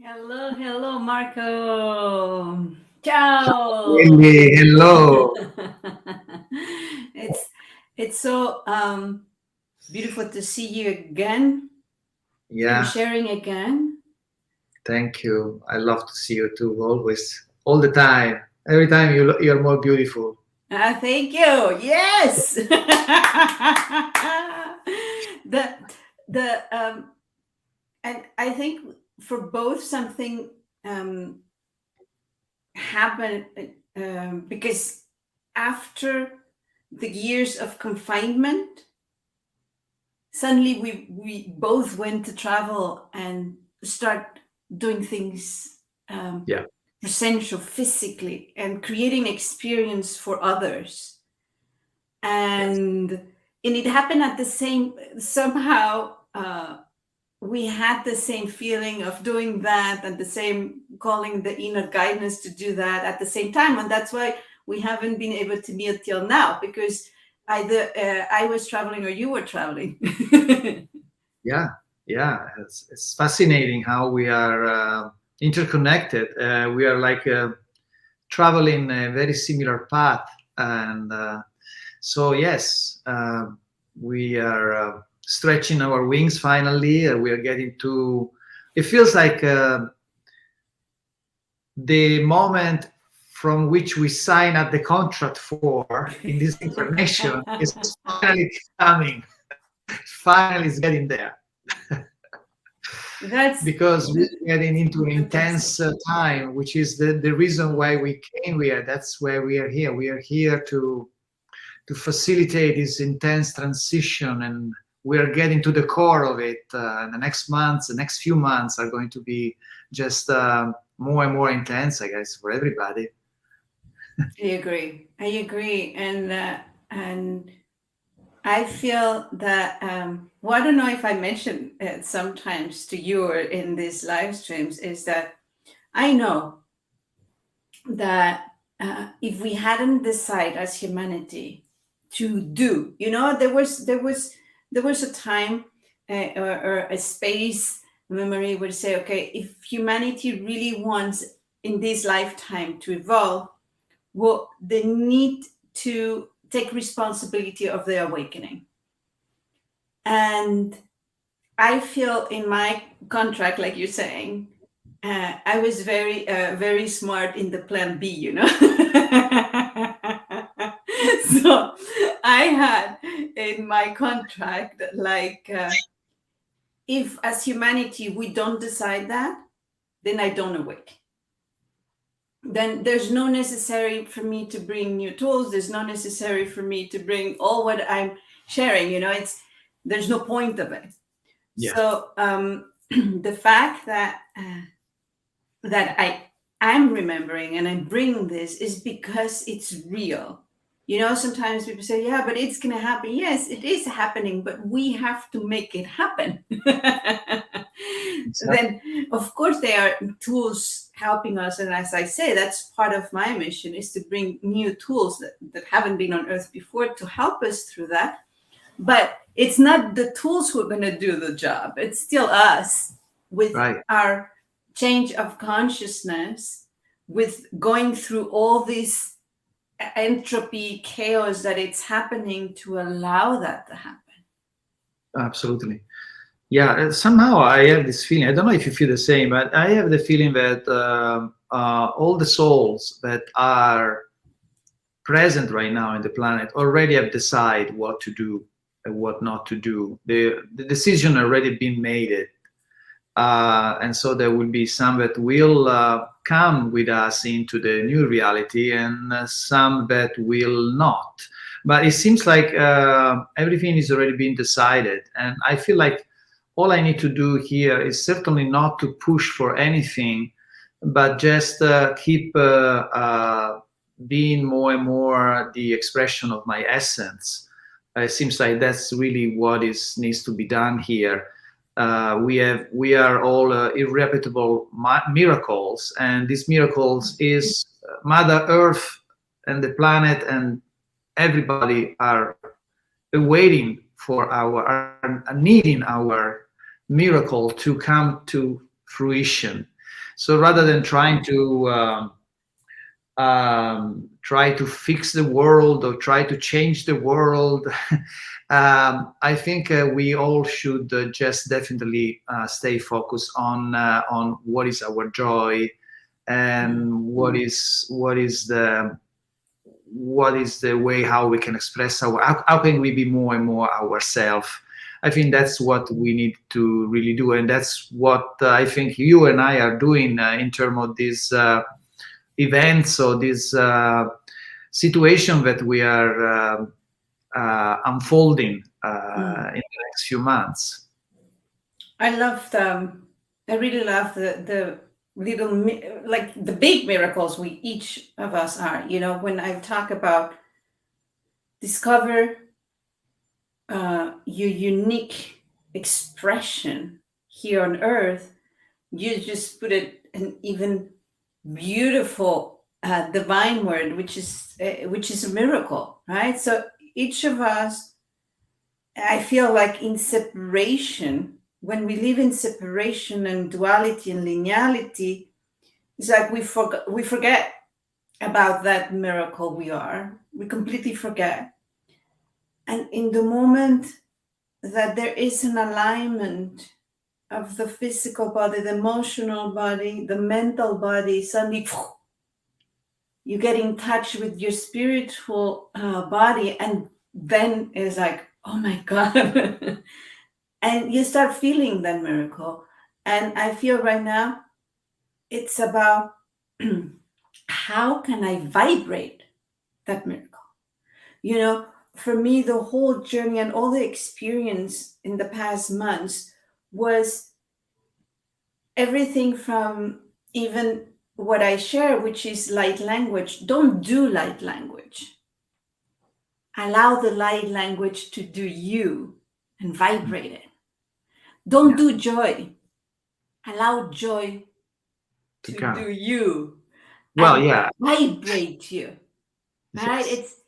Hello, hello, Marco. Ciao. Lilly, hello. it's it's so beautiful to see you again and Yeah, sharing again. thank you. I love to see you too, always, all the time. Every time you're more beautiful. Thank you. Yes. the the and I think for both something um happened because after the years of confinement, suddenly we both went to travel and start doing things Yeah, presential physically and creating experience for others, yes, and it happened at the same somehow we had the same feeling of doing that and the same calling the inner guidance to do that at the same time, and that's why we haven't been able to meet till now, because either I was traveling or you were traveling. yeah, yeah. It's fascinating how we are interconnected. We are like traveling a very similar path, and so yes, we are stretching our wings. Finally, we are getting to. It feels like. The moment from which we sign up the contract for in this incarnation is finally coming. Finally, it's getting there That's because we're getting into an fantastic. intense time, which is the reason why we came here. That's why we are here. We are here to facilitate this intense transition, and we are getting to the core of it. The next months, the next few months are going to be just more and more intense, I guess, for everybody. I agree. I agree, and I feel that. Well, I don't know if I mentioned it sometimes to you or in these live streams. Is that I know that if we hadn't decided as humanity to do, there was a time or a space memory would say, okay, if humanity really wants in this lifetime to evolve, well, they need to take responsibility of their awakening. And I feel in my contract, like you're saying, I was very smart in the plan B, So I had in my contract, like, if as humanity we don't decide that, then I don't awake. Then there's no necessary for me to bring new tools. There's no necessary for me to bring all what I'm sharing. It's there's no point of it. Yeah. So the fact that I'm remembering and I'm bringing this is because it's real. Sometimes people say, "Yeah, but it's gonna happen." Yes, it is happening, but we have to make it happen. Exactly. Then, of course, there are tools helping us, and as I say, that's part of my mission is to bring new tools that haven't been on Earth before to help us through that. But it's not the tools who are going to do the job. It's still us with Right. our change of consciousness, with going through all this entropy, chaos that it's happening to allow that to happen. Absolutely. Yeah. Somehow I have this feeling. I don't know if you feel the same, but I have the feeling that all the souls that are present right now in the planet already have decided what to do and what not to do. The decision already been made. And so there will be some that will come with us into the new reality, and some that will not. But it seems like everything is already been decided, and I feel like all I need to do here is certainly not to push for anything, but just keep being more and more the expression of my essence. It seems like that's really what is needs to be done here. We are all irreputable miracles, and these miracles is Mother Earth and the planet and everybody are waiting for our are needing our miracle to come to fruition. So rather than try to fix the world or try to change the world, I think we all should just definitely stay focused on what is our joy, Mm. and what is the way how we can express how can we be more and more ourselves. I think that's what we need to really do, and that's what I think you and I are doing in terms of these events or this situation that we are unfolding Mm. in the next few months. I love I really love the little like the big miracles we each of us are. You know, when I talk about discover your unique expression here on earth, you just put it an even beautiful divine word, which is a miracle, right? So each of us, I feel like in separation, when we live in separation and duality and lineality, it's like we forget about that miracle we are. We completely forget. And in the moment that there is an alignment of the physical body, the emotional body, the mental body, suddenly you get in touch with your spiritual body, and then it's like, oh my God. And you start feeling that miracle. And I feel right now it's about how can I vibrate that miracle? You know, for me, the whole journey and all the experience in the past months was everything from even what I share, which is light language. Don't do light language. Allow the light language to do you and vibrate it. Don't Yeah, do joy. Allow joy to to come. do you Well, and yeah, vibrate you. Right? yes,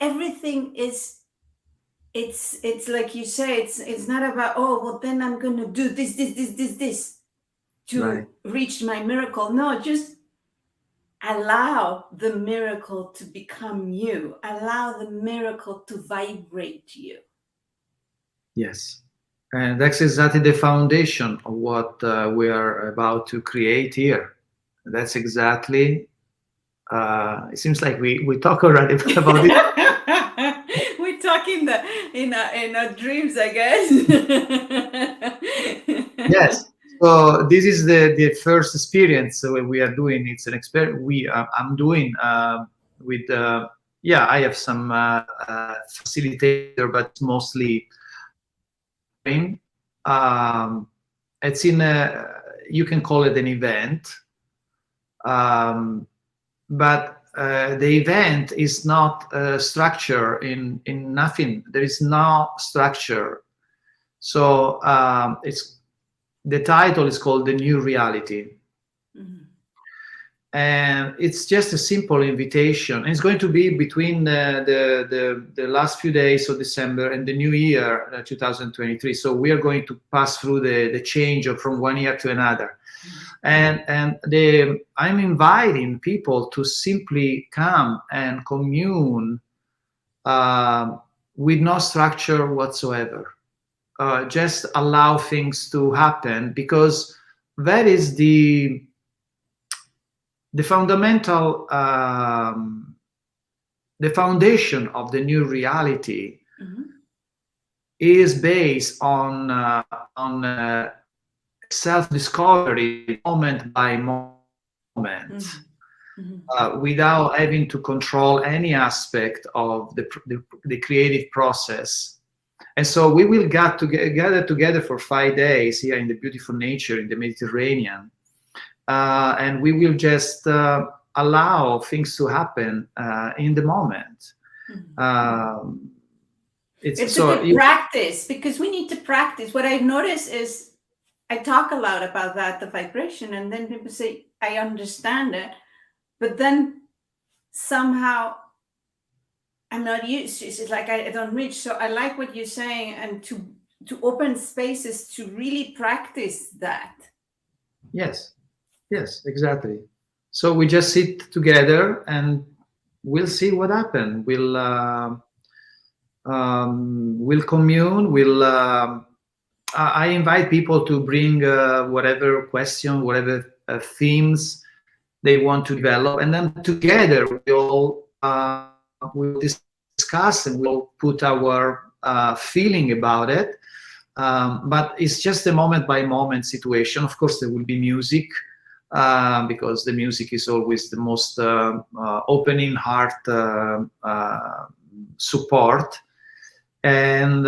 Everything is it's like you say, it's not about, oh well, then I'm gonna do this right. to reach my miracle. No, just allow the miracle to become you. Allow the miracle to vibrate you. Yes. And that's exactly the foundation of what we are about to create here. That's exactly, it seems like we talk already about it. We talk in our dreams, I Yes. guess. So this is the first experience we are doing. It's an experiment I'm doing with, yeah, I have some facilitator, but it's mostly mentoring. Um, it's in you can call it an event, um, but the event is not structure in nothing. There is no structure. So it's the title is called The New Reality, Mhm. and it's just a simple invitation. And it's going to be between the last few days of December and the new year, 2023. So we are going to pass through the change of from one year to another. And I'm inviting people to simply come and commune uh, with no structure whatsoever. Just allow things to happen, because that is the fundamental the foundation of the new reality Mhm. is based on self discovery moment by moment, Mhm. Mhm. without having to control any aspect of the creative process. And so we will gather together for 5 days here in the beautiful nature in the Mediterranean, and we will just allow things to happen in the moment. Mhm. Um, it's It's a so good practice because we need to practice. What I've noticed is I talk a lot about that, the vibration, and then people say, I understand it, but then somehow I'm not used to it. It's like I don't reach. So I like what you're saying, and to open spaces to really practice that. yes, Yes, exactly. So we just sit together and we'll see what happens. We'll commune. I invite people to bring whatever question, whatever themes they want to develop, and then together we'll discuss and we'll put our feeling about it. But it's just a moment by moment situation. Of course, there will be music because the music is always the most opening heart support, and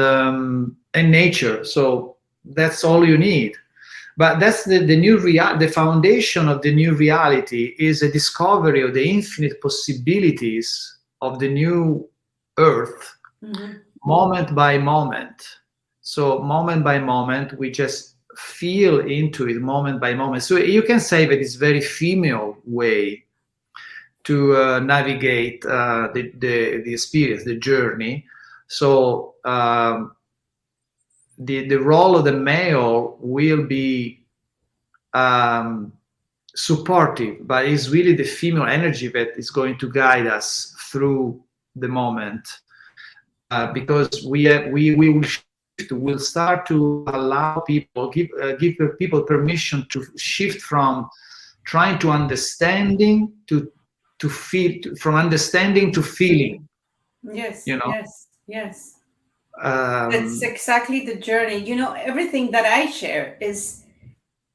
nature. So that's all you need. But that's the new the foundation of the new reality is a discovery of the infinite possibilities of the new earth, Mm-hmm. moment by moment. So moment by moment, we just feel into it moment by moment. So you can say that it's very female way to navigate the experience, the journey. So the role of the male will be um, supportive, but it's really the female energy that is going to guide us through the moment. Because we will shift, we'll start to allow people, give people permission to shift from trying to understanding to feel, from understanding to feeling. Yes, You know, yes, yes. That's um, exactly the journey. Everything that I share is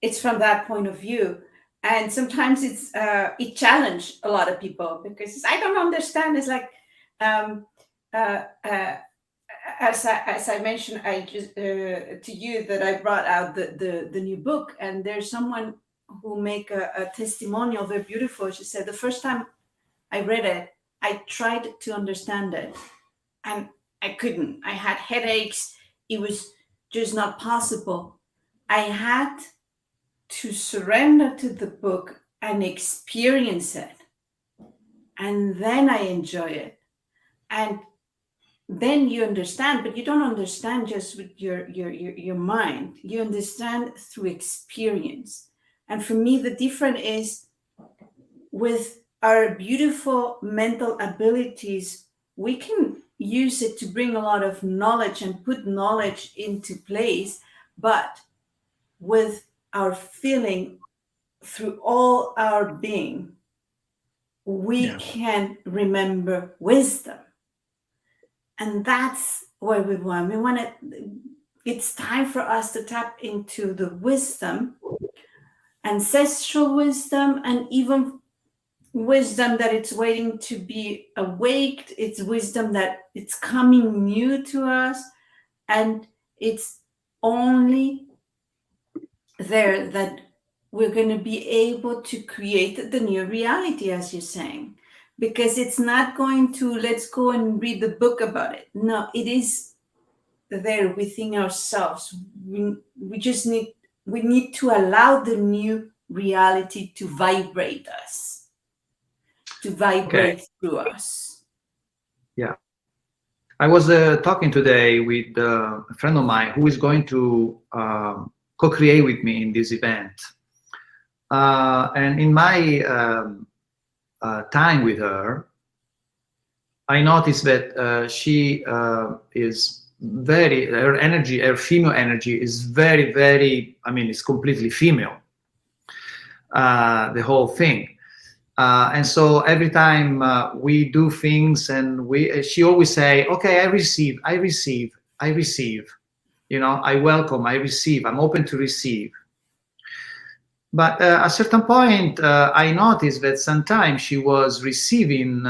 it's from that point of view, and sometimes it challenged a lot of people because I don't understand. It's like um, uh, uh, as I mentioned, I just to you that I brought out the new book, and there's someone who make a testimonial very beautiful. She said the first time I read it, I tried to understand it, and I couldn't. I had headaches. It was just not possible. I had to surrender to the book and experience it, and then I enjoy it. And then you understand, but you don't understand just with your mind. You understand through experience. And for me, the difference is with our beautiful mental abilities, we can use it to bring a lot of knowledge and put knowledge into place, but with our feeling through all our being, we yeah. can remember wisdom. And that's what we want. We want to, it's time for us to tap into the wisdom, ancestral wisdom, and even wisdom that it's waiting to be awaked. It's wisdom that it's coming new to us, and it's only there that we're going to be able to create the new reality, as you're saying, because it's not going to let's go and read the book about it. No, it is there within ourselves. We just need to allow the new reality to vibrate us, to Okay. vibrate through us. Yeah. I was talking today with a friend of mine who is going to co-create with me in this event. And in my time with her, I noticed that she is very, her energy, her female energy is very, very, I mean, it's completely female, the whole thing. And so every time we do things and she always say, okay, I receive, I receive, I receive, I welcome, I receive, I'm open to receive. But at a certain point, I noticed that sometimes she was receiving,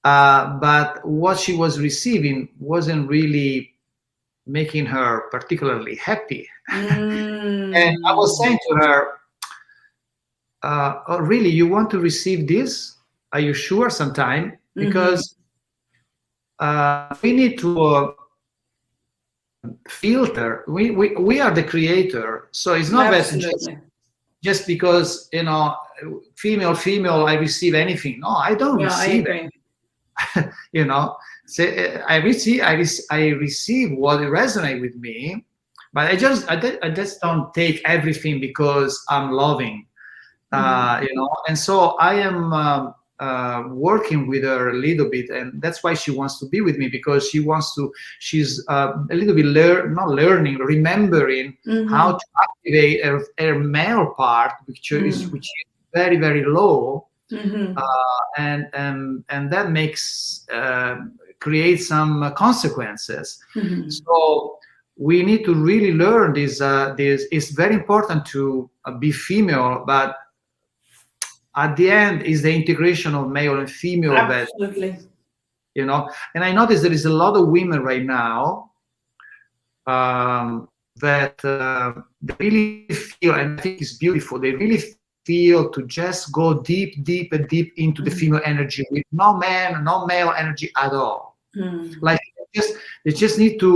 but what she was receiving wasn't really making her particularly happy. And I was Mm. saying to her, oh, really, you want to receive this? Are you sure sometime? Mm-hmm. Because we need to filter. We are the creator. So it's not that Absolutely. just because, female, I receive anything. No, I don't Yeah, I receive agree. it. I receive what resonate with me, But I just don't take everything because I'm loving, Mhm. and so I am working with her a little bit, and that's why she wants to be with me, because she's a little bit not learning, remembering how Mhm. to activate her male part, which is very, very low, Mhm. and that makes create some consequences. Mhm. So we need to really learn this. This is very important to be female, but at the end is the integration of male and female that, Absolutely. and I notice there is a lot of women right now, that they really feel, and I think it's beautiful, they really feel to just go deep, deep and deep into the female Mhm. energy with no male energy at all. Mhm. Like, just they just need to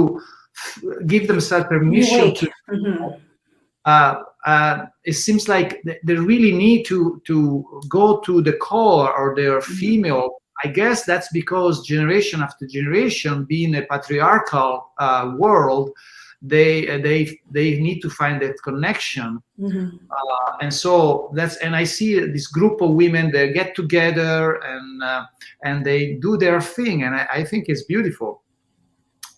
give themselves You permission wake. to, Mhm. it seems like they really need to go to the core or their Mhm. female. I guess that's because generation after generation, being a patriarchal world, they need to find that connection. Mhm. And so and I see this group of women, they get together, and they do their thing, and I think it's beautiful.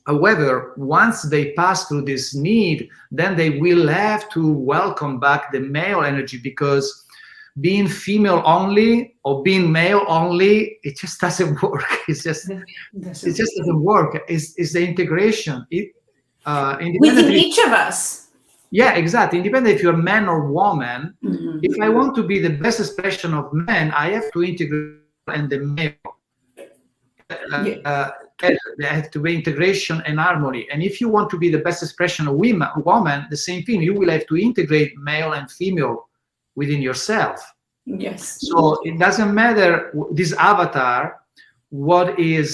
However, once they pass through this need, then they will have to welcome back the male energy, because being female only or being male only, it just doesn't work. It Doesn't. just doesn't work. It's the integration. Within Independently, each of us. yeah, exactly. Independent if you're man or woman, Mhm. if I want to be the best expression of man, I have to integrate the female and the male Yeah. together. There have to be integration and harmony. And if you want to be the best expression of woman, the same thing. You will have to integrate male and female within yourself. Yes. So it doesn't matter this avatar, what is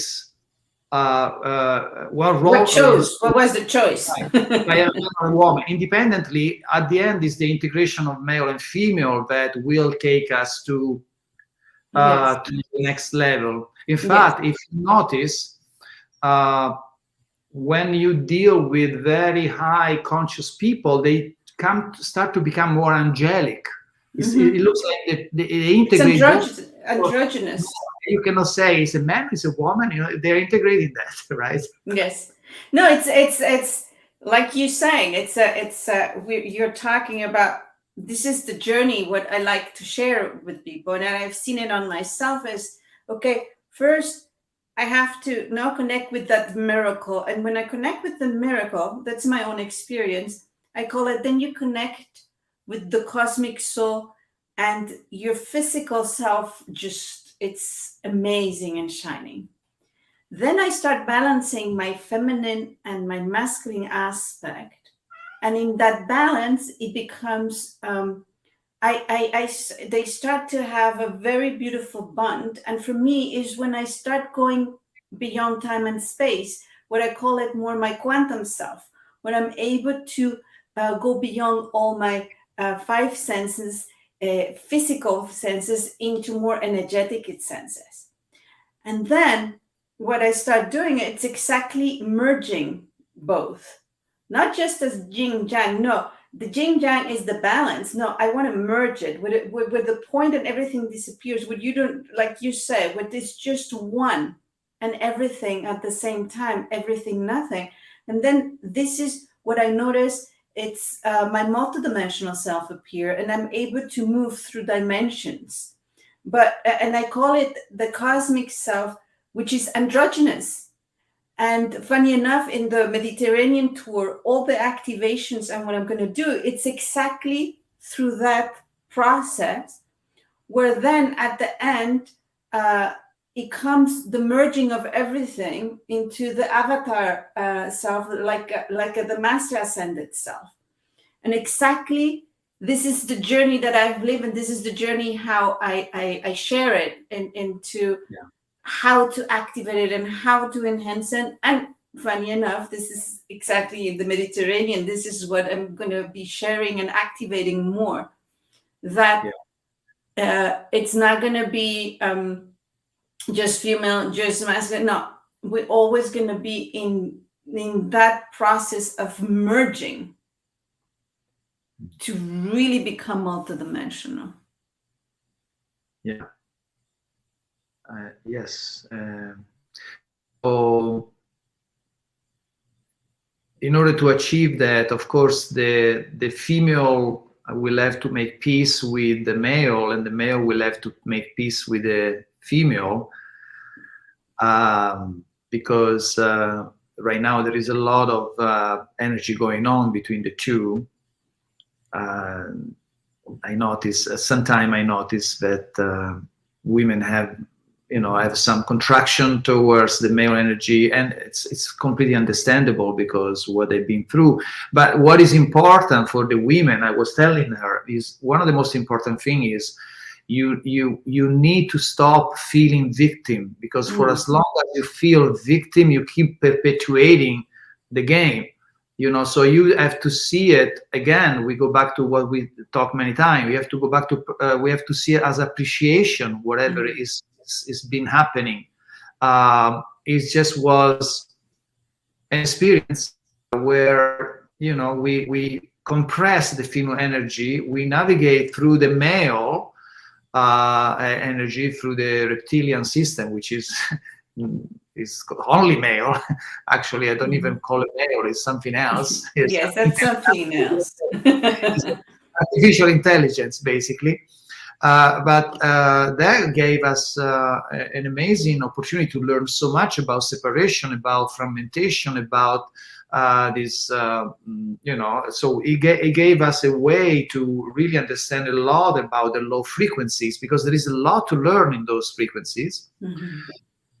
what What role is. chose? What was the choice? Right. If I am a man or a woman, independently, at the end is the integration of male and female that will take us Yes. to the next level. In Yes. fact, if you notice, uh, when you deal with very high conscious people, they start to become more angelic. It Mhm. looks like they It's integrate both. androgynous. You cannot say it's a man, it's a woman. They're integrating that, right? Yes. No, it's like you saying. You're talking about. This is the journey. What I like to share with people, and I've seen it on myself. Is okay. First, I have to now connect with that miracle, and when I connect with the miracle, that's my own experience. I call it. Then you connect with the cosmic soul, and your physical self. Just it's amazing and shining. Then I start balancing my feminine and my masculine aspect. And in that balance, it becomes, they start to have a very beautiful bond. And for me, is when I start going beyond time and space, what I call it more my quantum self, when I'm able to go beyond all my five senses, physical senses, into more energetic senses. And then what I start doing, it's exactly merging both, not just as yin yang. No, the yin yang is the balance. No, I want to merge it with the point and everything disappears. What you don't, like you said, with this just one and everything at the same time, everything, nothing. And then this is what I notice. It's my multidimensional self appear, and I'm able to move through dimensions, but and I call it the cosmic self, which is androgynous. And funny enough, in the Mediterranean tour, all the activations and what I'm going to do, it's exactly through that process, where then at the end, uh, it comes the merging of everything into the avatar self, like the master ascended self. And exactly this is the journey that I've lived, and this is the journey how I share it into Yeah. how to activate it and how to enhance it. And funny enough, this is exactly in the Mediterranean. This is what I'm going to be sharing and activating more. That Yeah. it's not going to be just female, just masculine. No, we're always going to be in that process of merging. to really become multidimensional. Yeah. Yes. So in order to achieve that, of course, the female will have to make peace with the male, and the male will have to make peace with the female, because right now there is a lot of energy going on between the two. Uh, I notice sometimes I notice that women have, have some contraction towards the male energy, and it's completely understandable because what they've been through. But what is important for the women, I was telling her, is one of the most important thing is you need to stop feeling victim, because for as long as you feel victim, you keep perpetuating the game. So you have to see it again. We go back to what we talked many times. We have to go back to we have to see it as appreciation. Whatever is been happening, it just was an experience where we compress the female energy, we navigate through the male energy, through the reptilian system, which is only male. Actually, I don't even call it male, it's something else. Yes, that's something else. It's artificial intelligence, basically. But that gave us an amazing opportunity to learn so much about separation, about fragmentation, about this, so it gave us a way to really understand a lot about the low frequencies, because there is a lot to learn in those frequencies.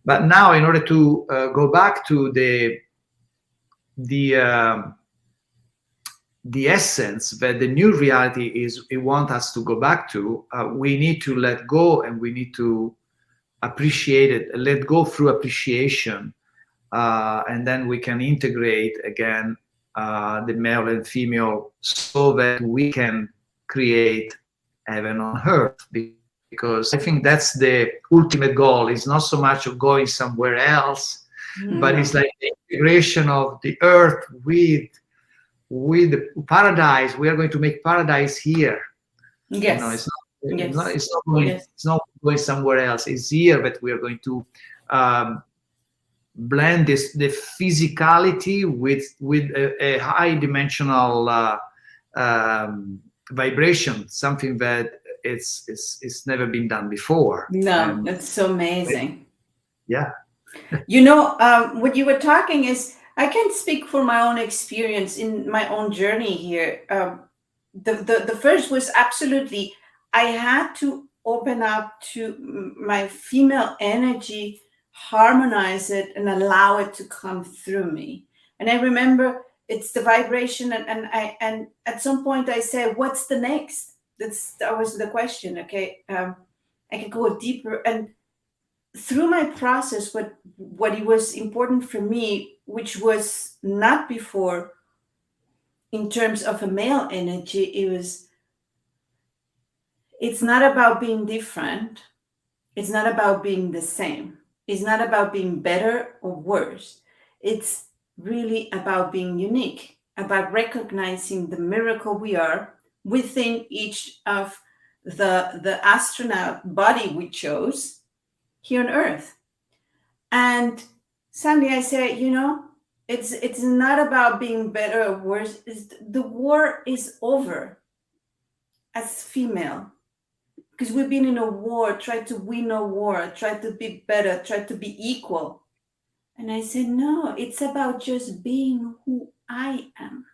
But now, in order to go back to the essence that the new reality is, it wants us to go back to, we need to let go, and we need to appreciate it, let go through appreciation, and then we can integrate again the male and female, so that we can create heaven on earth. Because I think that's the ultimate goal. It's not so much of going somewhere else, but it's like the integration of the earth with the paradise. We are going to make paradise here. Yes. It's not going somewhere else. It's here that we are going to blend the physicality with a high dimensional vibration, something that it's never been done before. No, that's so amazing. Yeah. What you were talking is, I can speak for my own experience in my own journey here. The first was absolutely, I had to open up to my female energy, harmonize it, and allow it to come through me. And I remember it's the vibration, and at some point I said, "What's the next?" That was the question. Okay, I could go deeper, and through my process, what it was important for me, which was not before, in terms of a male energy, it's not about being different, it's not about being the same, it's not about being better or worse. It's really about being unique, about recognizing the miracle we are within each of the astronaut body we chose here on Earth. And suddenly I say, it's not about being better or worse. The war is over as female, because we've been in a war, tried to win a war, tried to be better, tried to be equal. And I said, no, it's about just being who I am.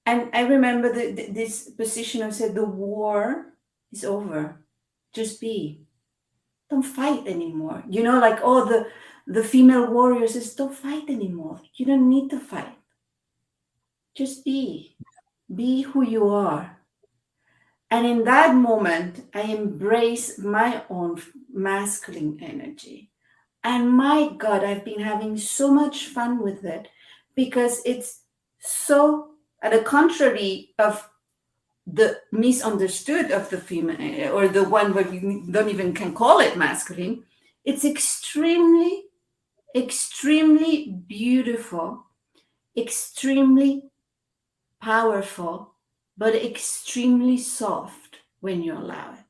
And I remember this position. I said, the war is over. Just be. Don't fight anymore. Like all the female warriors says, don't fight anymore. You don't need to fight. Just be. Be who you are. And in that moment, I embrace my own masculine energy. And my God, I've been having so much fun with it, because it's so, at the contrary of the misunderstood of the female, or the one where you don't even can call it masculine. It's extremely, extremely beautiful, extremely powerful, but extremely soft when you allow it.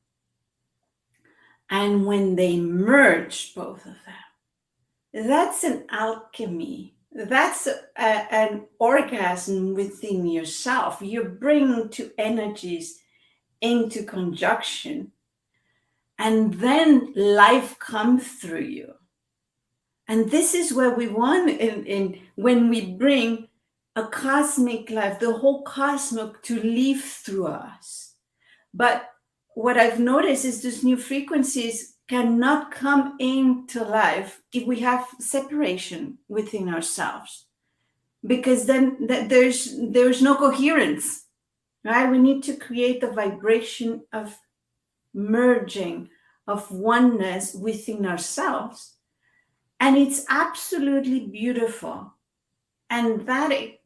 And when they merge, both of them, that's an alchemy. That's an orgasm within yourself. You bring two energies into conjunction, and then life comes through you. And this is where we want in when we bring a cosmic life, the whole cosmos to live through us. But what I've noticed is these new frequencies cannot come into life if we have separation within ourselves, because then there's no coherence, right? We need to create the vibration of merging, of oneness within ourselves, and it's absolutely beautiful. And that it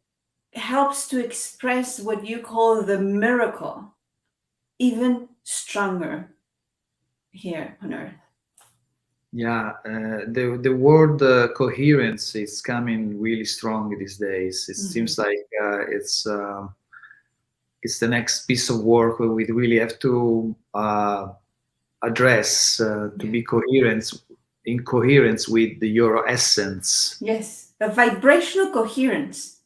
helps to express what you call the miracle even stronger here on earth. Yeah, the word coherence is coming really strong these days. It seems like it's the next piece of work where we really have to address to be coherent in coherence with your essence. Yes, a vibrational coherence.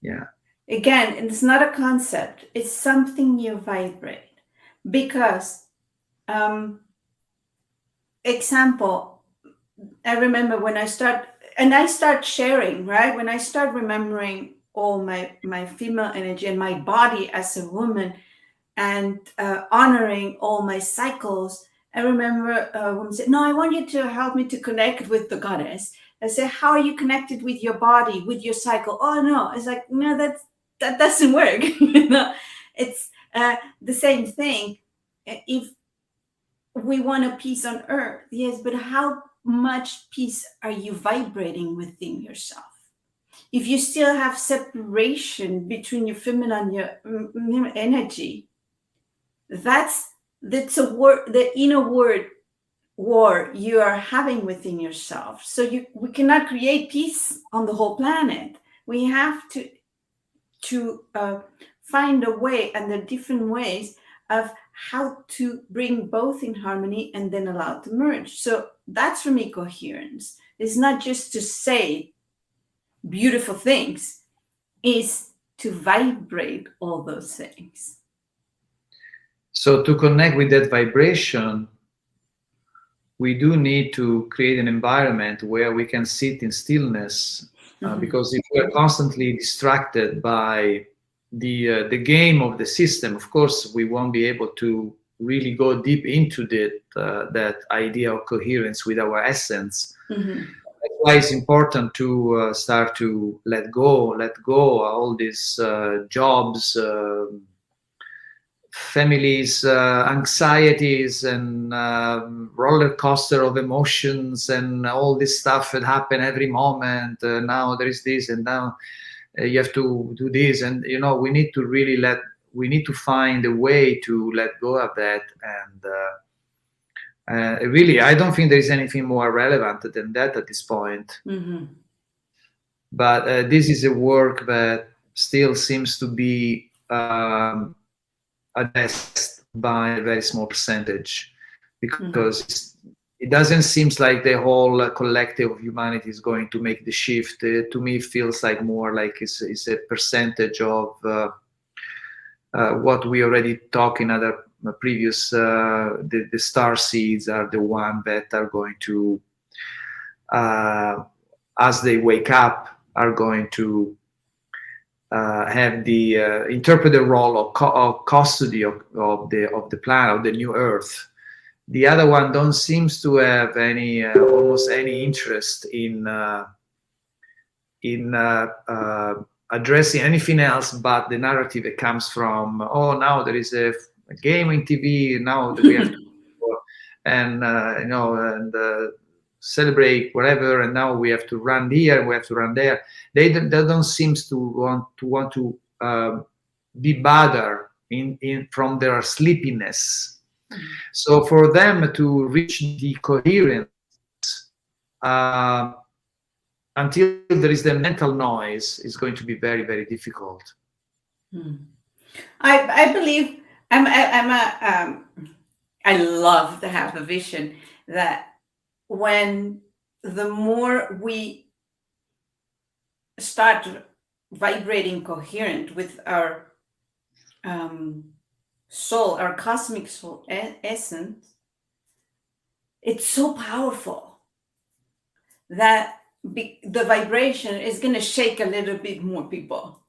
Yeah. Again, it's not a concept, it's something you vibrate. Because, example, I remember when I start sharing, right? When I start remembering all my female energy and my body as a woman, and honoring all my cycles. I remember a woman said, "No, I want you to help me to connect with the goddess." I said, "How are you connected with your body, with your cycle?" "Oh no!" It's like, no, that doesn't work. It's the same thing. If we want a peace on earth, yes, but how much peace are you vibrating within yourself? If you still have separation between your feminine and your energy, that's a war, the inner word war you are having within yourself. So we cannot create peace on the whole planet. We have to find a way, and the different ways of how to bring both in harmony and then allow it to merge. So that's for me coherence. It's not just to say beautiful things, is to vibrate all those things. So to connect with that vibration, we do need to create an environment where we can sit in stillness, because if we are constantly distracted by the game of the system, of course, we won't be able to really go deep into that idea of coherence with our essence. That's why it's important to start to let go all these jobs, families, anxieties, and roller coaster of emotions, and all this stuff that happen every moment. Now there is this, and now you have to do this, and we need to really we need to find a way to let go of that. And really, I don't think there is anything more relevant than that at this point. But this is a work that still seems to be addressed by a very small percentage, because it doesn't seem like the whole collective of humanity is going to make the shift. To me, it feels like more like it's a percentage of what we already talked in other previous. The star seeds are the one that are going to, as they wake up, are going to have the interpret the role of custody of the planet, of the new Earth. The other one don't seems to have any almost any interest in addressing anything else but the narrative that comes from, oh, now there is a game in TV, now that we have to and celebrate whatever, and now we have to run here, we have to run there. They don't seem to want to be bothered in from their sleepiness. So for them to reach the coherence, until there is the mental noise, is going to be very, very difficult. I believe I'm a I love to have a vision that when the more we start vibrating coherent with our um, soul, our cosmic soul essence, it's so powerful that the vibration is going to shake a little bit more people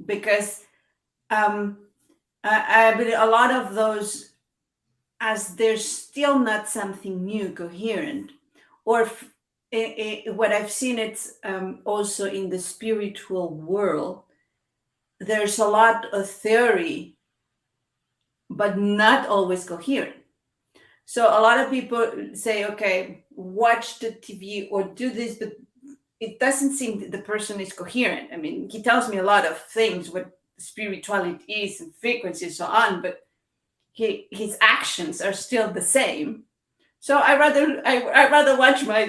because um, I believe a lot of those, as there's still not something new, coherent, or what I've seen, it's also in the spiritual world, there's a lot of theory, but not always coherent. So a lot of people say, okay, watch the TV or do this, but it doesn't seem that the person is coherent. I mean, he tells me a lot of things, what spirituality is and frequency and so on, but his actions are still the same. So I rather watch my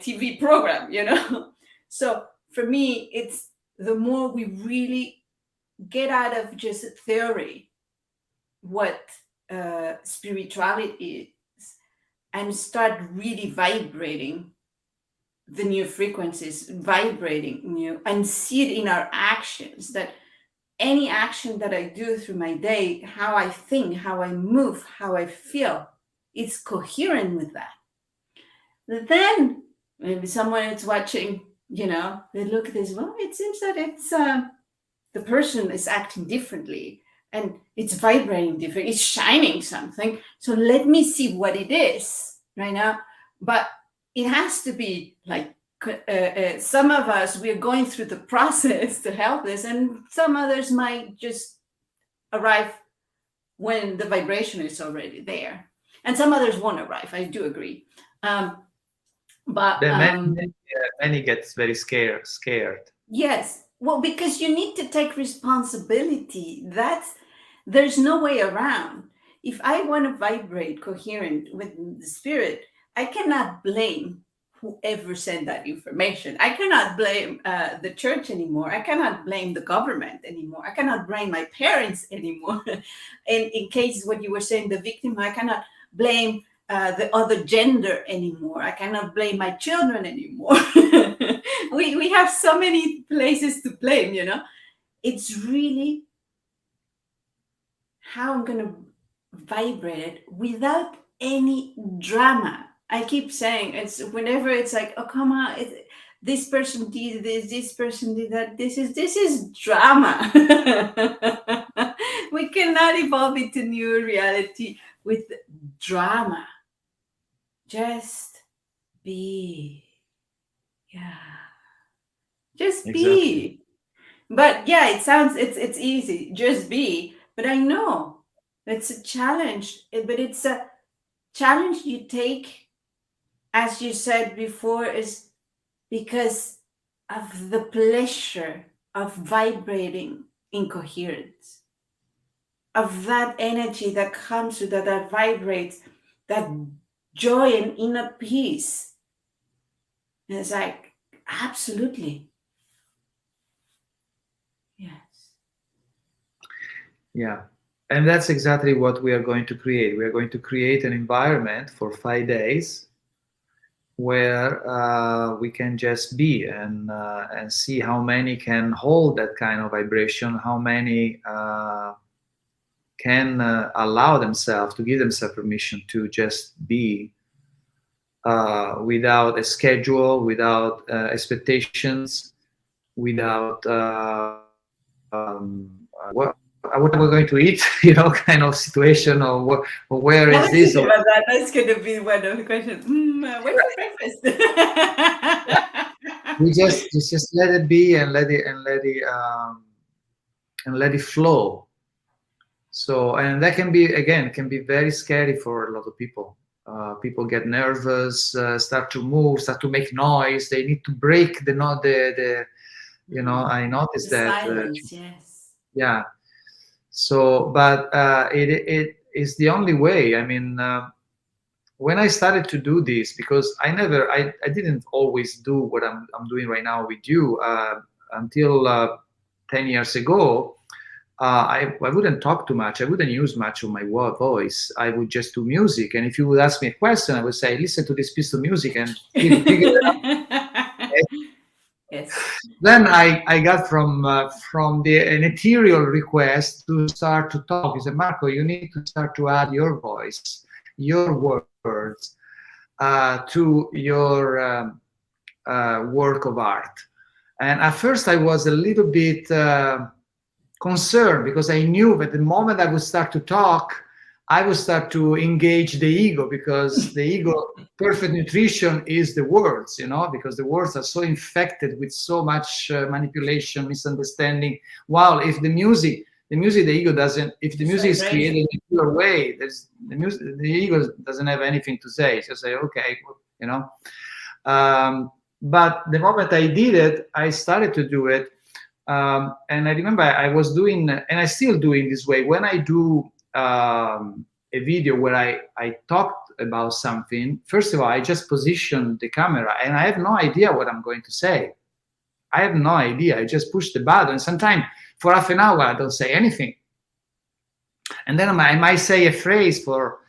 TV program, you know. So for me, it's the more we really get out of just theory what spirituality is and start really vibrating the new frequencies, vibrating new, and see it in our actions. That any action that I do through my day, how I think, how I move, how I feel, it's coherent with that. Then maybe someone is watching, you know, they look at this, well, it seems that it's the person is acting differently and it's vibrating different, it's shining something. So let me see what it is right now. But it has to be like some of us, we're going through the process to help this, and some others might just arrive when the vibration is already there. And some others won't arrive. I do agree. Um, but Then many gets very scared. yes, well, because you need to take responsibility. There's no way around. If I want to vibrate coherent with the spirit, I cannot blame whoever sent that information. I cannot blame the church anymore. I cannot blame the government anymore. I cannot blame my parents anymore. And in case what you were saying, the victim, I cannot blame the other gender anymore. I cannot blame my children anymore. We have so many places to blame, you know. It's really how I'm going to vibrate it without any drama. I keep saying it's whenever it's like, oh come on, this person did this person did that. This is drama. We cannot evolve into new reality with drama. Just be, yeah, just Exactly. be. But yeah, it's easy, just be. But I know it's a challenge, but it's a challenge you take, as you said before, is because of the pleasure of vibrating in coherence, of that energy that comes with that vibrates, that joy and inner peace. And it's like, absolutely, yes. Yeah. And that's exactly what we are going to create. We are going to create an environment for 5 days where we can just be and see how many can hold that kind of vibration, how many can allow themselves to give themselves permission to just be without a schedule, without expectations, without what are we going to eat, kind of situation, or where I is was this, thinking or about that. That's going to be one of the questions. What's for breakfast? we just let it be and let it flow. So, and that can be, again, can be very scary for a lot of people. People get nervous, start to move, start to make noise. They need to break the no the I The noticed that silence, yes. yeah. So, but it is the only way. I mean, when I started to do this, because I didn't always do what I'm doing right now with you until 10 years ago. I wouldn't talk too much. I wouldn't use much of my voice. I would just do music. And if you would ask me a question, I would say, listen to this piece of music and figure it out. Yes. Then I got from an ethereal request to start to talk. He said, Marco, you need to start to add your voice, your words to your work of art. And at first I was a little bit concerned, because I knew that the moment I would start to talk, I would start to engage the ego, because the ego, perfect nutrition is the words, because the words are so infected with so much manipulation, misunderstanding. While if the music, the ego doesn't, if the music is created in a pure way, the ego doesn't have anything to say. It's just say, okay, but the moment I did it, I started to do it. And I remember I was doing, and I still do in this way, when I do a video where I talked about something, first of all, I just position the camera and I have no idea what I'm going to say. I have no idea. I just push the button. Sometimes for half an hour, I don't say anything. And then I might say a phrase for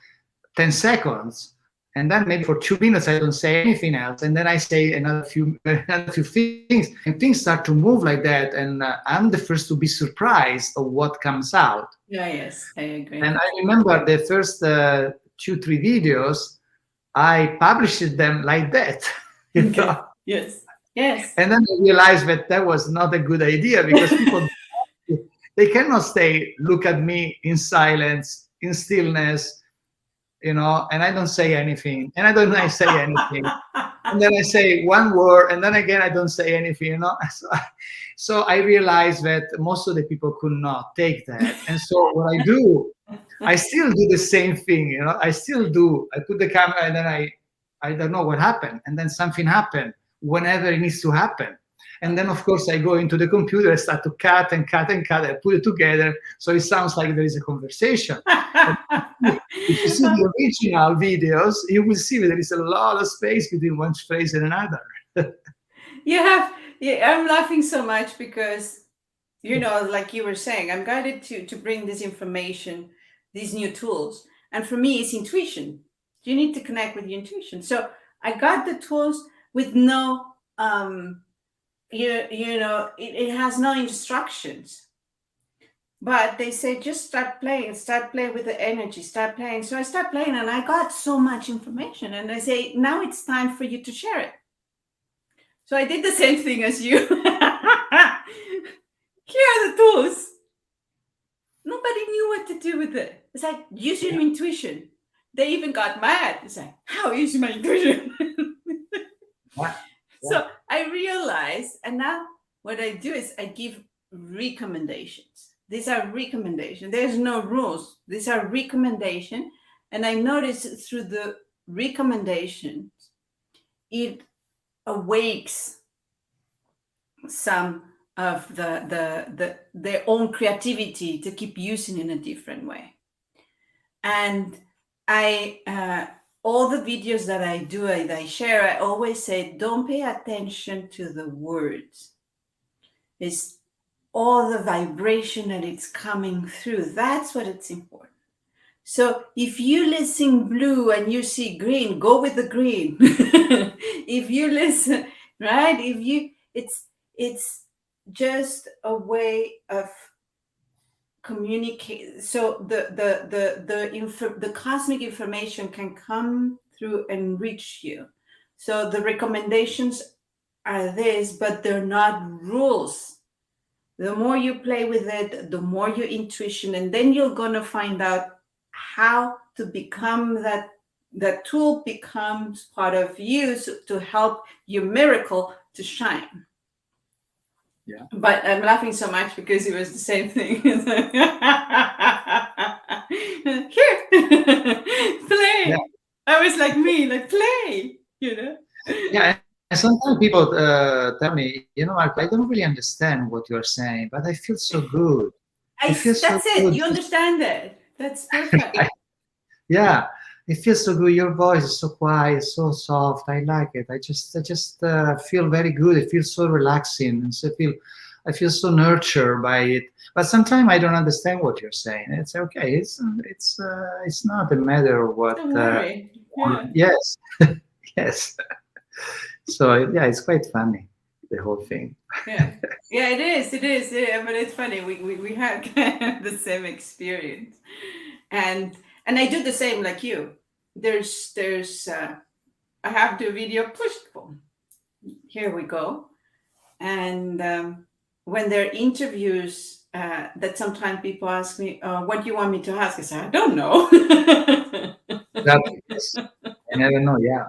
10 seconds. And then maybe for 2 minutes, I don't say anything else. And then I say another few things. And things start to move like that. And I'm the first to be surprised of what comes out. Yeah, yes, I agree. And I remember the first 2-3 videos, I published them like that. Okay. Yes. Yes. And then I realized that was not a good idea, because people, they cannot stay, look at me in silence, in stillness, and I don't say anything, and I don't say anything, and then I say one word, and then again I don't say anything, So I realized that most of the people could not take that, and so what I do, I still do the same thing, I still do. I put the camera, and then I don't know what happened, and then something happened whenever it needs to happen. And then, of course, I go into the computer, I start to cut and cut and cut, I put it together, so it sounds like there is a conversation. If you see the original videos, you will see that there is a lot of space between one phrase and another. Yeah, I'm laughing so much because, like you were saying, I'm guided to bring this information, these new tools. And for me, it's intuition. You need to connect with your intuition. So I got the tools with no it has no instructions, but they say just start playing with the energy, start playing. So I start playing, and I got so much information, and I say, now it's time for you to share it. So I did the same thing as you. Here are the tools. Nobody knew what to do with it. It's like, use your intuition. They even got mad. It's like, how use my intuition? So I realized, and now what I do is I give recommendations. These are recommendations. There's no rules. These are recommendations. And I noticed through the recommendations, it awakes some of their own creativity to keep using in a different way. And all the videos that I do, that I share, I always say, don't pay attention to the words. It's all the vibration that it's coming through. That's what it's important. So if you listen blue and you see green, go with the green. If you listen, right? It's just a way of communicate. So the cosmic information can come through and reach you. So the recommendations are this, but they're not rules. The more you play with it, the more your intuition, and then you're going to find out how to become that tool becomes part of you, to help your miracle to shine. Yeah. But I'm laughing so much because it was the same thing. Here, play. Yeah. I was like me, like play, Yeah, and sometimes people tell me, Marco, I don't really understand what you're saying, but I feel so good. That's it. You understand it. That's perfect. Yeah, it feels so good. Your voice is so quiet, so soft. I like it. I just feel very good. It feels so relaxing, and so feel I feel so nurtured by it. But sometimes I don't understand what you're saying. It's okay. It's not a matter of what. Don't worry. Yeah. Yes, yes. So yeah, it's quite funny, the whole thing. Yeah. Yeah, it is. It is. Yeah, but it's funny. We had kind of the same experience. And I do the same like you. There's I have the video push. Boom. Here we go. And when there are interviews that sometimes people ask me, what do you want me to ask? I say, I don't know. Exactly. Yes. I never know. Yeah.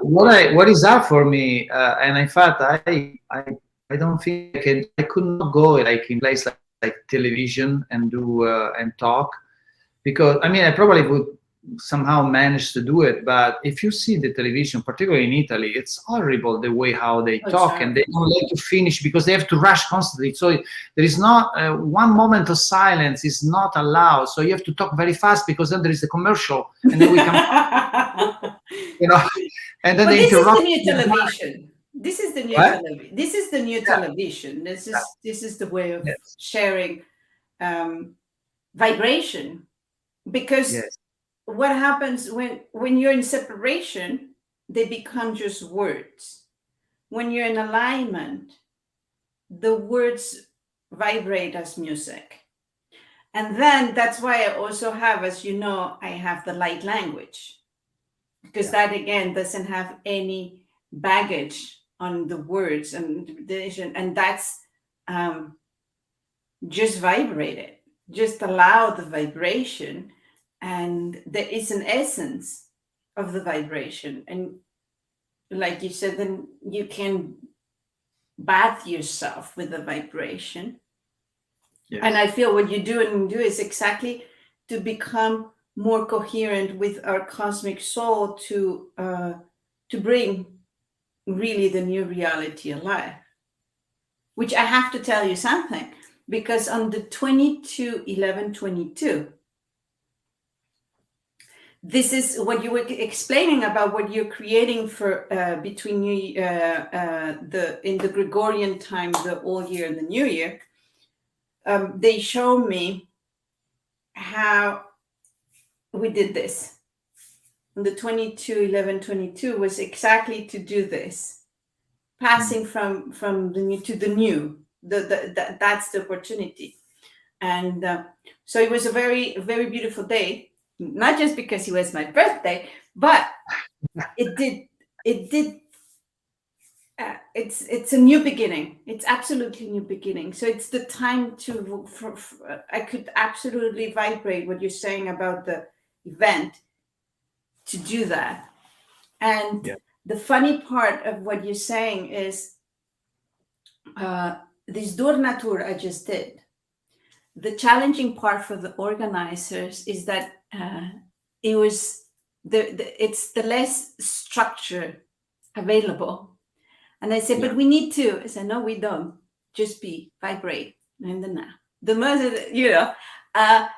What is that for me? And in fact, I don't think I could not go like in place like television and do and talk, because I mean I probably would somehow manage to do it, but if you see the television, particularly in Italy, it's horrible the way how they Oh, talk, and they terrible. don't let you finish because they have to rush constantly. So there is not one moment of silence is not allowed. So you have to talk very fast because then there is a commercial, and then we come, you know, and then But they this is the interrupt. new television. This is the new What? television. This is the new Yeah, television. This is the way of yes, sharing um, vibration. Because yes, what happens when you're in separation, they become just words. When you're in alignment, the words vibrate as music. And then that's why I also have, as you know, I have the light language, because yeah, that again doesn't have any baggage on the words and interpretation, and that's um, just vibrate it, just allow the vibration, and there is an essence of the vibration. And like you said, then you can bath yourself with the vibration. And I yes, feel what you do and do is exactly to become more coherent with our cosmic soul, to bring really the new reality alive. Which I have to tell you something, because on the 22/11/22, this is what you were explaining about what you're creating for between you, the in the Gregorian time, the old year and the new year. They show me how we did this. And the 22/11/22 was exactly to do this, mm, passing from the new to the new. That's the opportunity. And so it was a very beautiful day, not just because it was my birthday, but it did it did it's a new beginning. It's absolutely new beginning. So it's the time to I could absolutely vibrate what you're saying about the event, to do that. And yeah, the funny part of what you're saying is this Durnatur I just did. The challenging part for the organizers is that it was it's the less structure available. And I said, yeah, but we need to. I said, no, we don't. Just be, vibrate, and then now. The most, uh,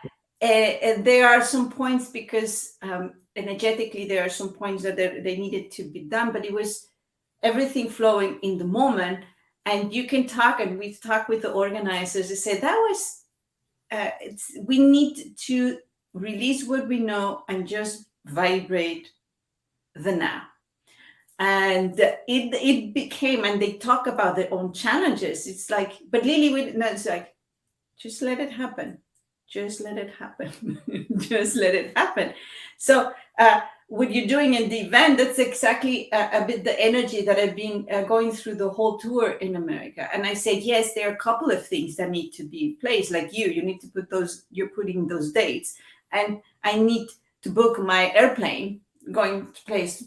and there are some points because energetically there are some points that they needed to be done, but it was everything flowing in the moment. And you can talk, and we talk with the organizers. They said that was we need to release what we know and just vibrate the now. And it became, and they talk about their own challenges. It's like, but Lily, no, it's like, just let it happen. Just let it happen. Just let it happen. So what you're doing in the event, that's exactly a bit the energy that I've been going through the whole tour in America. And I said, yes, there are a couple of things that need to be in place. Like you need to put those, you're putting those dates. And I need to book my airplane going to place.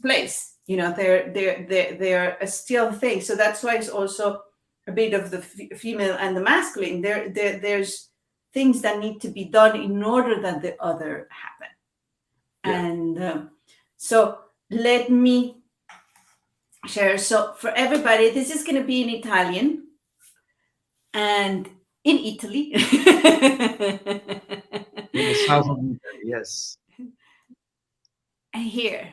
They're a still thing. So that's why it's also a bit of the female and the masculine. There's things that need to be done in order that the other happen. yeah. And so let me share. So for everybody, this is going to be in Italian and in Italy. In the south of Italy, yes. Here.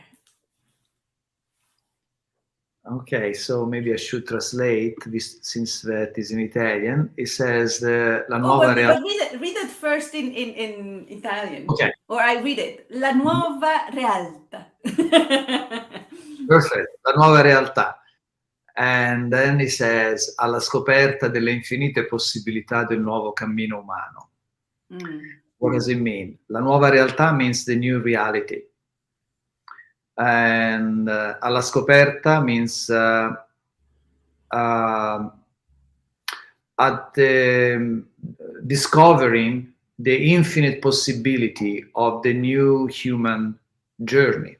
Okay, so maybe I should translate this since that is in Italian. It says la Oh, nuova realtà. but read it first in Italian, Okay, or I read it. La nuova realtà. perfect. La nuova realtà. And then he says alla scoperta delle infinite possibilità del nuovo cammino umano. Mm. What does it mean? La nuova realtà means the new reality. And alla scoperta means uh, at the discovering the infinite possibility of the new human journey.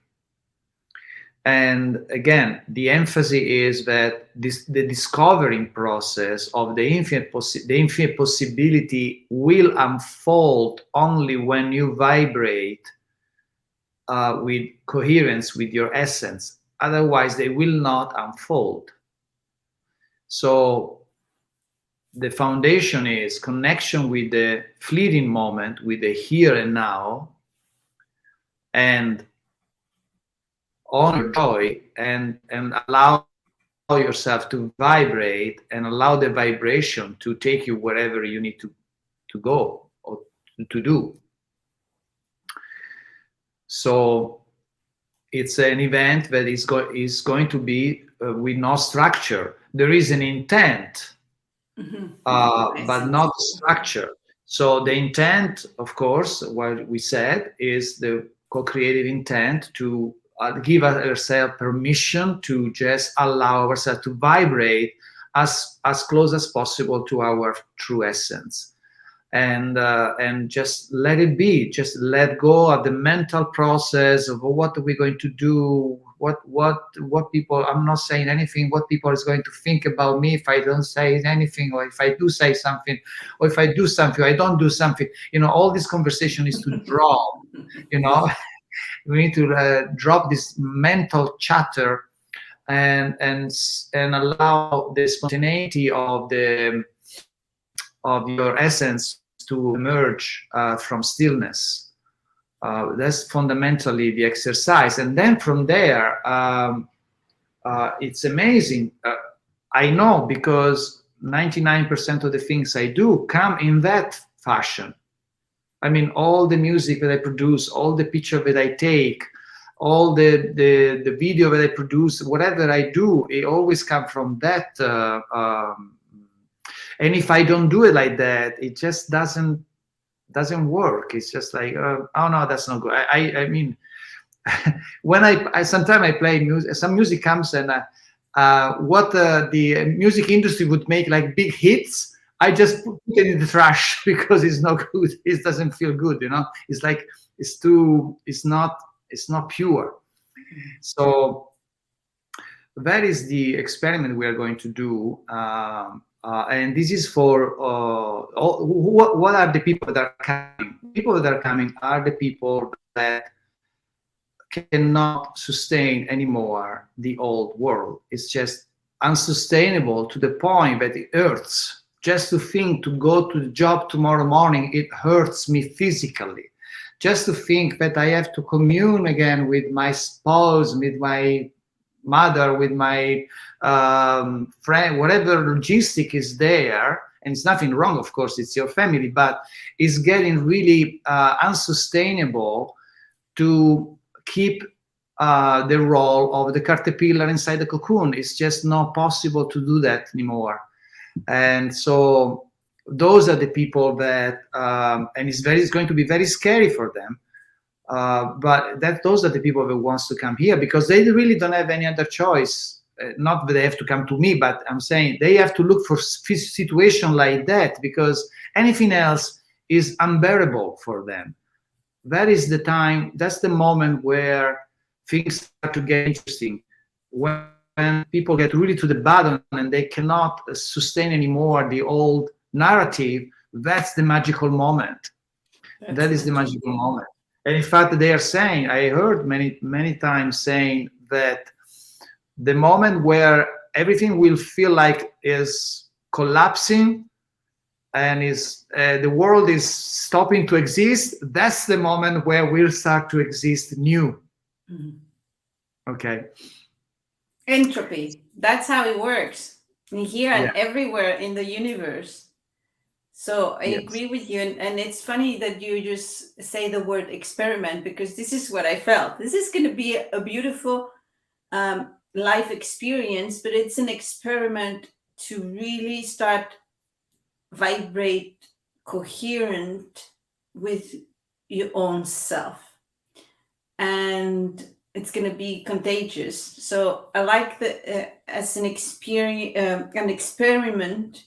And again, the emphasis is that the discovering process of the infinite possibility will unfold only when you vibrate with coherence with your essence. Otherwise, they will not unfold. So the foundation is connection with the fleeting moment, with the here and now, and honor joy and allow yourself to vibrate and allow the vibration to take you wherever you need to go or to do. So it's an event that is going to be with no structure. There is an intent, I but see. not structure. So the intent, of course, what we said is the co-creative intent to give ourselves permission to just allow ourselves to vibrate as close as possible to our true essence, and just let it be. Just let go of the mental process of what are we going to do, what people. I'm not saying anything. What people is going to think about me if I don't say anything, or if I do say something, or if I do something, I don't do something. All this conversation is to drop. You know, we need to drop this mental chatter and allow the spontaneity of your essence to emerge from stillness. That's fundamentally the exercise. And then from there, it's amazing. I know because 99% of the things I do come in that fashion. I mean, all the music that I produce, all the picture that I take, all the video that I produce, whatever I do, it always comes from that. And if I don't do it like that, it just doesn't work. It's just like, oh no, that's not good. I mean, when I sometimes I play music, some music comes and what the music industry would make like big hits, I just put it in the trash because it's not good. It doesn't feel good, It's like it's not pure. So that is the experiment we are going to do. And this is for what are the people that are coming? The people that are coming are the people that cannot sustain anymore the old world. It's just unsustainable to the point that it hurts. Just to think to go to the job tomorrow morning, it hurts me physically. Just to think that I have to commune again with my spouse, with my mother, with my friend, whatever logistic is there, and it's nothing wrong, of course, it's your family, but it's getting really unsustainable to keep the role of the caterpillar inside the cocoon. It's just not possible to do that anymore. And so those are the people that, and it's going to be very scary for them. But those are the people that wants to come here because they really don't have any other choice. Not that they have to come to me, but I'm saying they have to look for situation like that because anything else is unbearable for them. That is the time, that's the moment where things start to get interesting. When people get really to the bottom and they cannot sustain anymore the old narrative, that's the magical moment. That is the magical moment. And in fact, they are saying, I heard many times saying that the moment where everything will feel like is collapsing and the world is stopping to exist, that's the moment where we'll start to exist new. Okay. Entropy. That's how it works in here Yeah. and everywhere in the universe. So I Yes. agree with you. And it's funny that you just say the word experiment, because this is what I felt. This is going to be a beautiful life experience, but it's an experiment to really start vibrate coherent with your own self, and it's going to be contagious. So I like the as an experience, an experiment,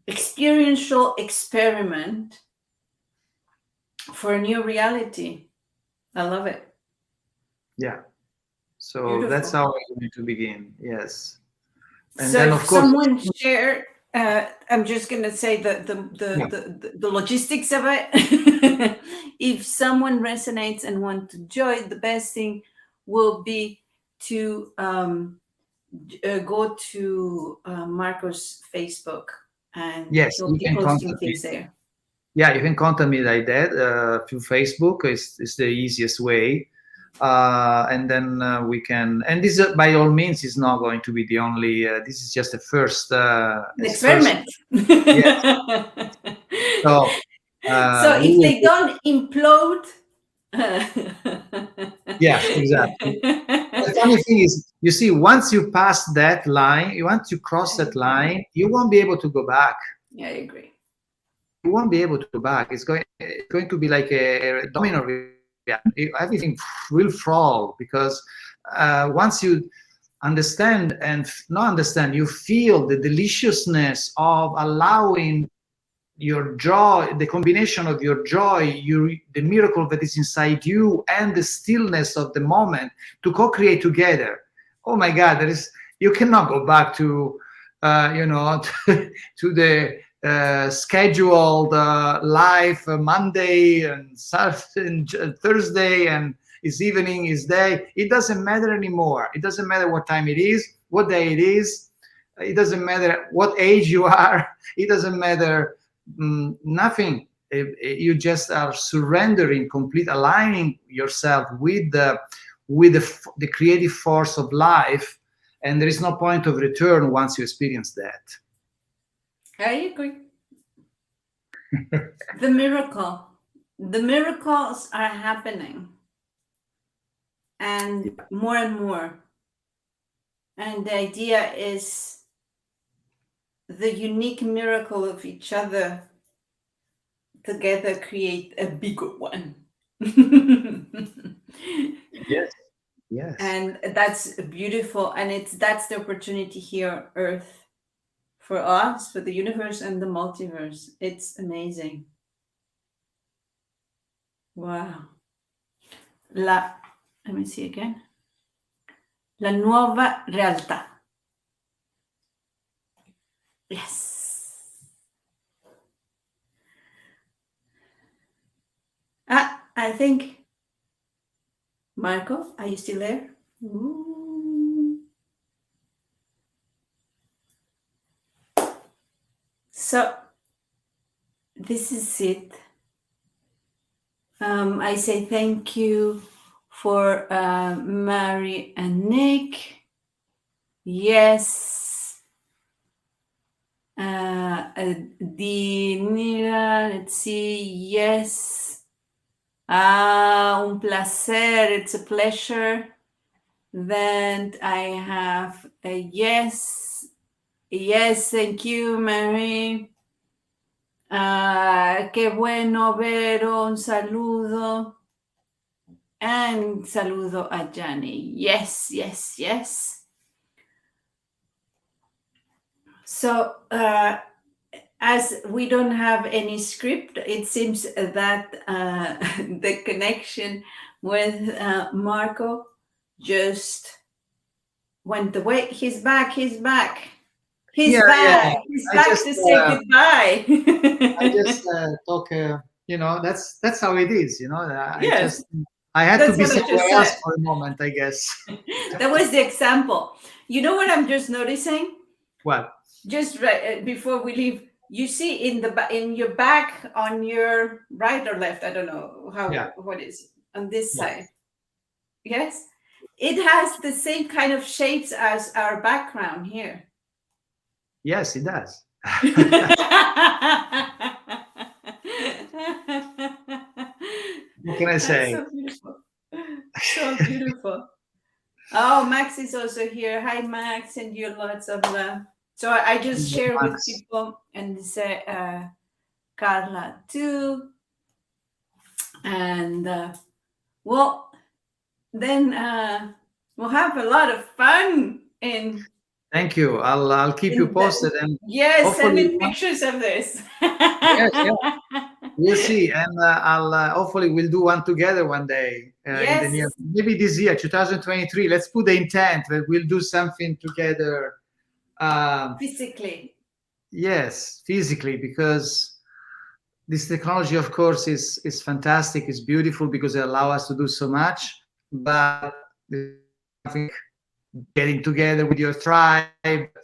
experiential experiment for a new reality. I love it. Yeah. So that's Beautiful. how I'm going to begin. Yes. And So then, if of course, someone share, I'm just going to say yeah. the logistics of it. If someone resonates and want to join, the best thing will be to go to Marco's Facebook, and Yes, he'll you be can posting contact me. things there. Yeah, you can contact me like that through Facebook. Is the easiest way. And then we can. And this, by all means, is not going to be the only. This is just a first. An As first. experiment. Yes. So So we if will. they don't implode, Yes, exactly. The funny thing is, you see, once you pass that line, once you cross that line, you won't be able to go back. yeah, I agree. You won't be able to go back. It's going to be like a domino reaction. Everything will fall because once you understand and not understand, you feel the deliciousness of allowing your joy, the combination of your joy, the miracle that is inside you, and the stillness of the moment to co-create together. Oh my God, you cannot go back to, to the scheduled life, Monday and Saturday and Thursday, and it's evening, it's day. It doesn't matter anymore. It doesn't matter what time it is, what day it is. It doesn't matter what age you are. It doesn't matter nothing. You just are surrendering, complete aligning yourself with the creative force of life, and there is no point of return once you experience that. I agree. The miracle. The miracles are happening, and Yeah. more and more. And the idea is the unique miracle of each other together create a bigger one. Yes. Yes. And that's beautiful. And that's the opportunity here on Earth for us, for the universe and the multiverse. It's amazing. Wow. Let me see again. La nuova realtà. Yes. I think, Marco, are you still there? Ooh. So this is it. I say thank you for Mary and Nick. Yes. Dinira, let's see. Yes. Un placer. It's a pleasure. Then I have a yes. Yes, thank you, Mary. Qué bueno, Vero. Un saludo. And saludo a Johnny. Yes, yes, yes. So, as we don't have any script, it seems that the connection with Marco just went away. He's back. He's back. Yeah, He's yeah. back. He's I back just, to say goodbye. I just talk. That's how it is. Yes, I had to that's be what I somewhere just else said. for a moment, I guess. That was the example. You know what I'm just noticing? Well, Just right before we leave, you see in your back on your right or left, I don't know how yeah, what is it, on this yeah. side. Yes, it has the same kind of shapes as our background here. Yes, it does. What can I That's say? so beautiful. So beautiful. Oh, Max is also here. Hi, Max, and you lots of love. So I just share with Max. people and say Carla too. And well, then we'll have a lot of fun Thank you. I'll keep you in the posted, and yes, send hopefully, me pictures of this. yes, yeah, we'll see. And I'll hopefully we'll do one together one day in the near, Yes, maybe this year, 2023. Let's put the intent that we'll do something together. Um, physically. yes, physically, because this technology, of course, is fantastic. It's beautiful because it allows us to do so much. But there's something getting together with your tribe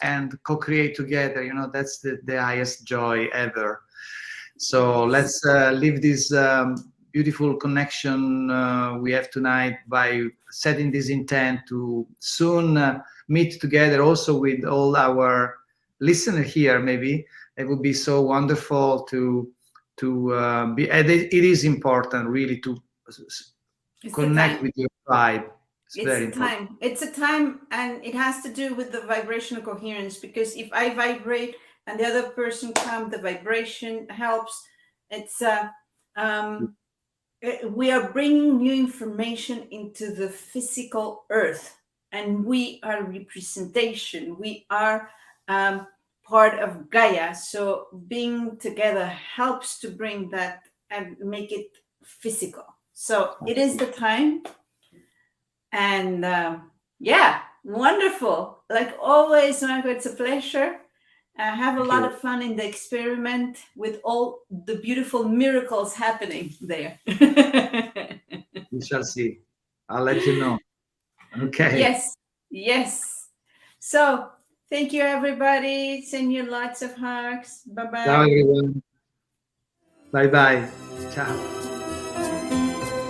and co-create together. That's the highest joy ever. So Yes. let's leave this beautiful connection we have tonight by setting this intent to soon meet together also with all our listeners here. Maybe it would be so wonderful to be. And it is important really to It's the connect time. with your tribe. It's It's very the important. time. It's a time, and it has to do with the vibrational coherence. Because if I vibrate and the other person comes, the vibration helps. It's um, we are bringing new information into the physical earth, and we are representation. We are part of Gaia. So being together helps to bring that and make it physical. So it is the time. And yeah, wonderful. Like always, Marco, it's a pleasure. Have a Thank lot you. of fun in the experiment with all the beautiful miracles happening there. We shall see. I'll let you know. Okay. Yes, yes. So thank you, everybody. Send you lots of hugs. Bye Ciao bye. everyone. Bye bye. Ciao.